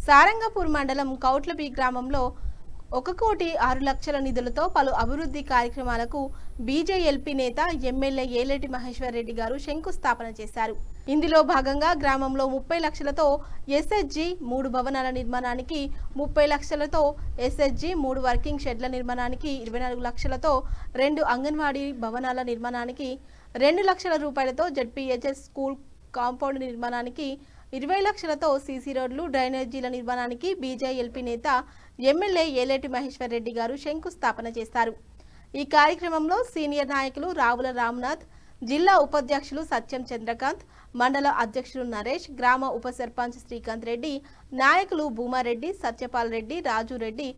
సారంగపూర్ మండలం కౌట్లబి గ్రామంలో 1,06,00,000 నిధులతో పలు అభివృద్ధి కార్యక్రమాలకు బీజేఎల్పీ నేత ఎమ్మెల్యే ఏలేటి మహేశ్వర్ రెడ్డి గారు శంకుస్థాపన చేశారు. ఇందులో భాగంగా గ్రామంలో 30 లక్షలతో ఎస్ఎస్జీ 3 భవనాల నిర్మాణానికి, 30 లక్షలతో ఎస్ఎస్జీ 3 వర్కింగ్ షెడ్ల నిర్మాణానికి, 24 లక్షలతో 2 అంగన్వాడీ భవనాల నిర్మాణానికి, 2 లక్షల రూపాయలతో జెడ్పీహెచ్ఎస్ స్కూల్ కాంపౌండ్ నిర్మాణానికి, 20 లక్షలతో సీసీ రోడ్లు, డ్రైనేజీల నిర్మాణానికి బీజేఎల్పీ నేత ఎమ్మెల్యే ఏలేటి మహేశ్వర్ రెడ్డి గారు శంకుస్థాపన చేశారు. ఈ కార్యక్రమంలో సీనియర్ నాయకులు రావుల రామ్నాథ్, జిల్లా ఉపాధ్యక్షులు సత్యం చంద్రకాంత్, మండల అధ్యక్షులు నరేష్, గ్రామ ఉప సర్పంచ్ శ్రీకాంత్ రెడ్డి, నాయకులు భూమారెడ్డి, సత్యపాల్ రెడ్డి, రాజు రెడ్డి,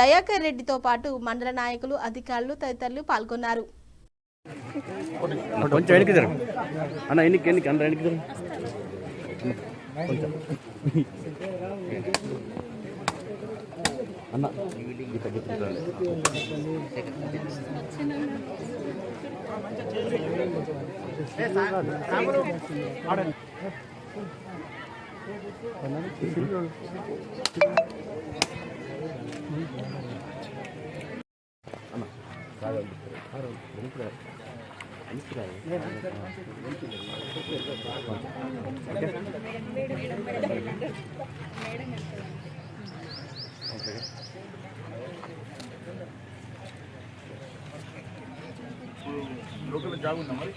దయాకర్ రెడ్డితో పాటు మండల నాయకులు, అధికారులు తదితరులు పాల్గొన్నారు. అన్న లోకల్ జాబ్ ఉందా మరి?